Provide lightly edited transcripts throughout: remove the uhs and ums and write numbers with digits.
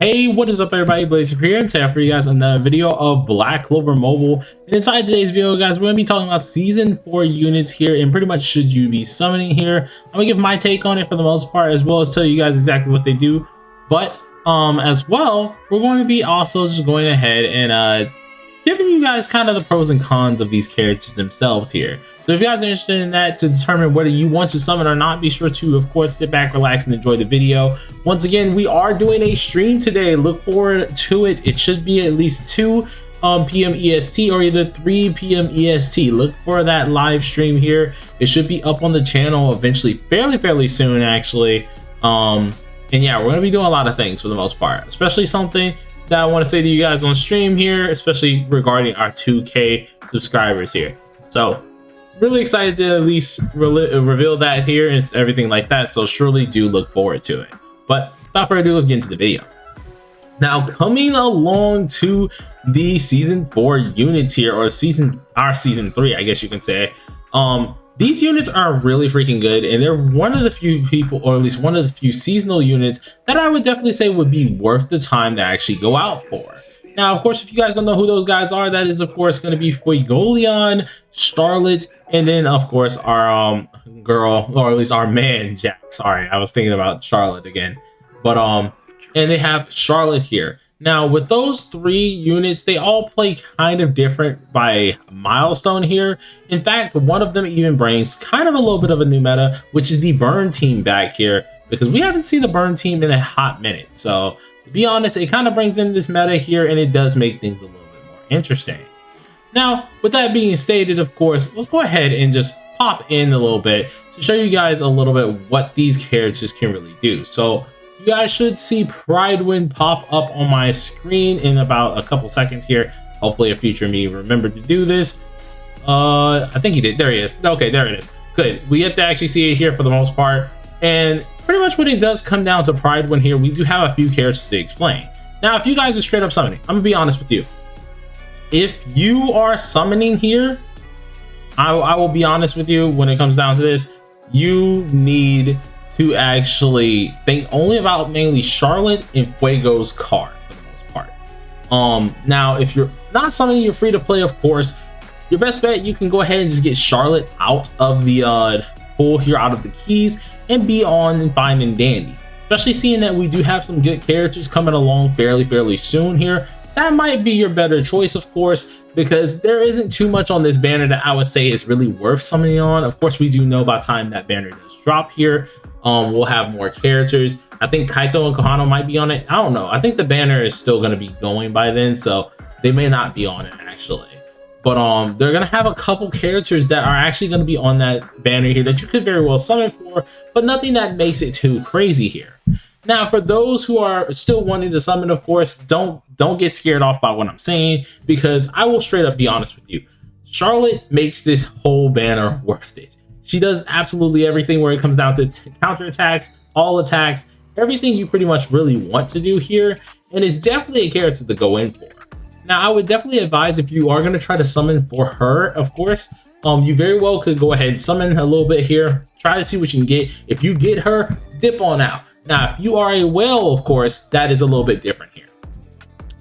Hey, what is up everybody, Bladecifer here, and today for you guys another video of Black Clover Mobile. And inside today's video, guys, we're going to be talking about Season 4 units here, and pretty much should you be summoning here. I'm going to give my take on it for the most part, as well as tell you guys exactly what they do. But as well, we're going to be also just going ahead and giving you guys kind of the pros and cons of these characters themselves here. So if you guys are interested in that, to determine whether you want to summon or not, be sure to, of course, sit back, relax, and enjoy the video. Once again, we are doing a stream today. Look forward to it. It should be at least 2 p.m. EST or either 3 p.m. EST. Look for that live stream here. It should be up on the channel eventually, fairly soon, actually. And yeah, we're going to be doing a lot of things for the most part, especially something that I want to say to you guys on stream here, especially regarding our 2K subscribers here. So really excited to at least reveal that here and everything like that. So surely do look forward to it. But without further ado, let's get into the video. Now, coming along to the season 4 units here, or season 3, I guess you can say. These units are really freaking good, and they're one of the few people, or at least one of the few seasonal units that I would definitely say would be worth the time to actually go out for. Now, of course, if you guys don't know who those guys are, that is, of course, going to be Fuegoleon, Charlotte, and then, of course, our girl, or at least our man, Jack. Sorry, I was thinking about Charlotte again. But, and they have Charlotte here. Now, with those 3 units, they all play kind of different by milestone here. In fact, one of them even brings kind of a little bit of a new meta, which is the Burn team back here, because we haven't seen the Burn team in a hot minute. So, to be honest, it kind of brings in this meta here, and it does make things a little bit more interesting. Now, with that being stated, of course, let's go ahead and just pop in a little bit to show you guys a little bit what these characters can really do. So, you guys should see Pridewind pop up on my screen in about a couple seconds here. Hopefully a future me remembered to do this. I think he did. There he is. Okay, there it is. Good. We get to actually see it here for the most part. And pretty much when it does come down to Pridewind here, we do have a few characters to explain. Now, if you guys are straight up summoning, I'm gonna be honest with you. If you are summoning here, I will be honest with you when it comes down to this, you need to actually think only about mainly Charlotte and Fuego's card for the most part. Now, if you're not summoning, you're free to play, of course. Your best bet, you can go ahead and just get Charlotte out of the pool here, out of the keys, and be on and fine and dandy. Especially seeing that we do have some good characters coming along fairly soon here. That might be your better choice, of course, because there isn't too much on this banner that I would say is really worth summoning on. Of course, we do know by the time that banner does drop here, we'll have more characters. I think Kaito and Kohano might be on it. I don't know. I think the banner is still going to be going by then, so they may not be on it actually. But they're going to have a couple characters that are actually going to be on that banner here that you could very well summon for, but nothing that makes it too crazy here. Now, for those who are still wanting to summon, of course, don't get scared off by what I'm saying, because I will straight up be honest with you. Charlotte makes this whole banner worth it. She does absolutely everything where it comes down to counter attacks, all attacks, everything you pretty much really want to do here, and it's definitely a character to go in for. Now, I would definitely advise, if you are going to try to summon for her, of course, you very well could go ahead and summon a little bit here, try to see what you can get. If you get her, dip on out. Now, if you are a whale, of course, that is a little bit different here.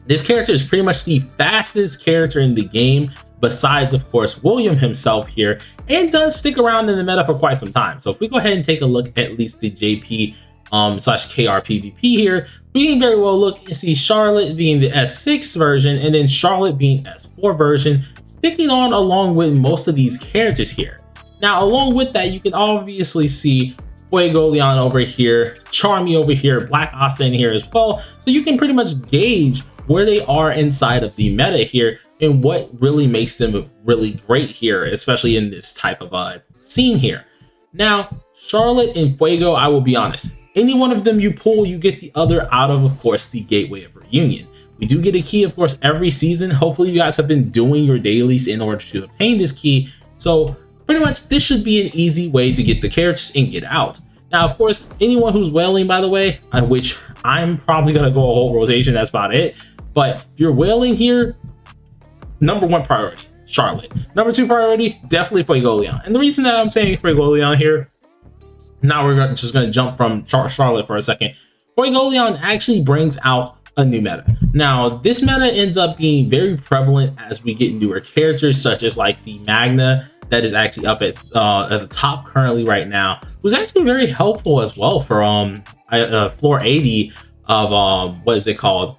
This character is pretty much the fastest character in the game, besides, of course, William himself here, and does stick around in the meta for quite some time. So if we go ahead and take a look at least the JP slash KR PvP here, we can very well look and see Charlotte being the S6 version, and then Charlotte being S4 version, sticking on along with most of these characters here. Now, along with that, you can obviously see Fuegoleon over here, Charmy over here, Black Asta in here as well. So you can pretty much gauge where they are inside of the meta here and what really makes them really great here, especially in this type of scene here. Now, Charlotte and Fuego, I will be honest, any one of them you pull, you get the other out of course, the Gateway of Reunion. We do get a key, of course, every season. Hopefully you guys have been doing your dailies in order to obtain this key. So pretty much this should be an easy way to get the characters and get out. Now, of course, anyone who's whaling, by the way, which I'm probably going to go a whole rotation, that's about it. But if you're whaling here, number 1 priority, Charlotte. Number 2 priority, definitely Fuegoleon. And the reason that I'm saying Fuegoleon here, now we're just going to jump from Charlotte for a second. Fuegoleon actually brings out a new meta. Now, this meta ends up being very prevalent as we get newer characters, such as like the Magna that is actually up at the top currently right now, who's actually very helpful as well for floor 80 of what is it called,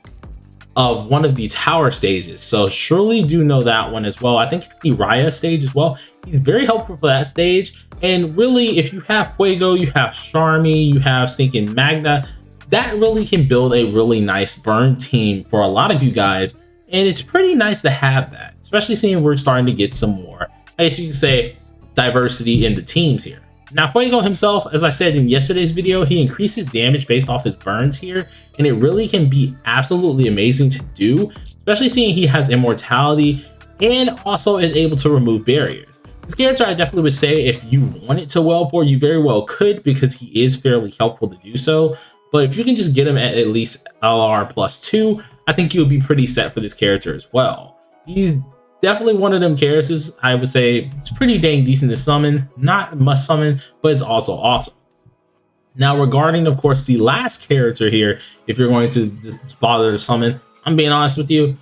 of one of the tower stages. So surely do know that one as well. I think it's the Raya stage as well. He's very helpful for that stage. And really, if you have Fuego, you have Charmy, you have stinking Magna, that really can build a really nice burn team for a lot of you guys. And it's pretty nice to have that, especially seeing we're starting to get some more, I guess you could say, diversity in the teams here. Now, Fuego himself, as I said in yesterday's video, he increases damage based off his burns here, and it really can be absolutely amazing to do, especially seeing he has immortality and also is able to remove barriers. This character, I definitely would say, if you wanted to well for, you very well could, because he is fairly helpful to do so. But if you can just get him at least LR +2, I think you'll be pretty set for this character as well. He's definitely one of them characters, I would say, it's pretty dang decent to summon. Not must summon, but it's also awesome. Now, regarding, of course, the last character here, if you're going to just bother to summon, I'm being honest with you,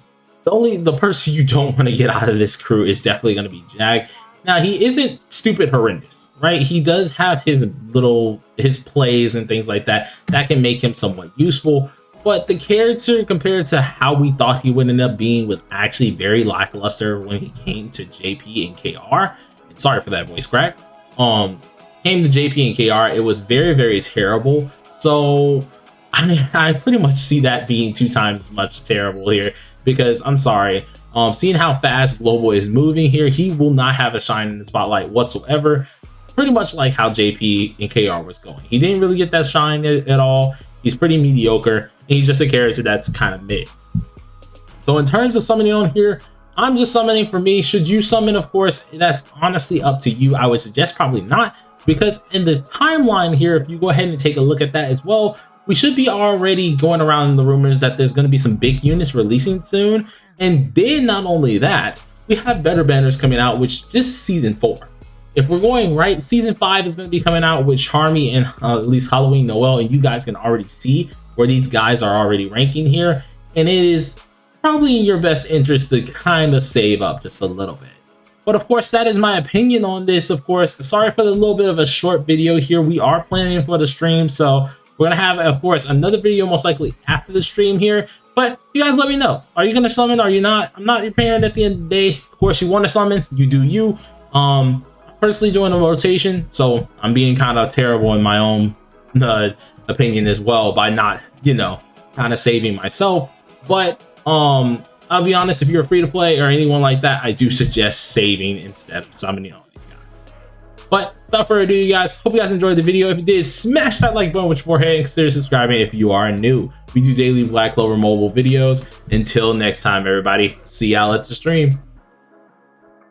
the person you don't want to get out of this crew is definitely going to be Jag. Now, he isn't stupid horrendous, right? He does have his plays and things like that that can make him somewhat useful. But the character, compared to how we thought he would end up being, was actually very lackluster when he came to JP and KR. And sorry for that voice crack. Came to JP and KR, it was very, very terrible. So I mean, I pretty much see that being 2 times as much terrible here, because I'm sorry. Seeing how fast Global is moving here, he will not have a shine in the spotlight whatsoever. Pretty much like how JP and KR was going. He didn't really get that shine at all. He's pretty mediocre. And he's just a character that's kind of mid. So in terms of summoning on here, I'm just summoning for me. Should you summon, of course, that's honestly up to you. I would suggest probably not, because in the timeline here, if you go ahead and take a look at that as well, we should be already going around the rumors that there's going to be some big units releasing soon. And then not only that, we have better banners coming out, which just season 4. If we're going right, season 5 is going to be coming out with Charmy and at least Halloween Noel, and you guys can already see where these guys are already ranking here. And it is probably in your best interest to kind of save up just a little bit. But of course, that is my opinion on this. Of course, sorry for the little bit of a short video here. We are planning for the stream, so we're gonna have, of course, another video most likely after the stream here. But you guys let me know. Are you gonna summon? Are you not? I'm not your parent at the end of the day. Of course, you want to summon, you do you. I'm personally doing a rotation, so I'm being kind of terrible in my own opinion as well by not, you know, kind of saving myself. But I'll be honest, if you're free to play or anyone like that, I do suggest saving instead of summoning all these guys. But without further ado, you guys, hope you guys enjoyed the video. If you did, smash that like button with your forehead and consider subscribing if you are new. We do daily Black Clover mobile videos. Until next time, everybody, see y'all at the stream.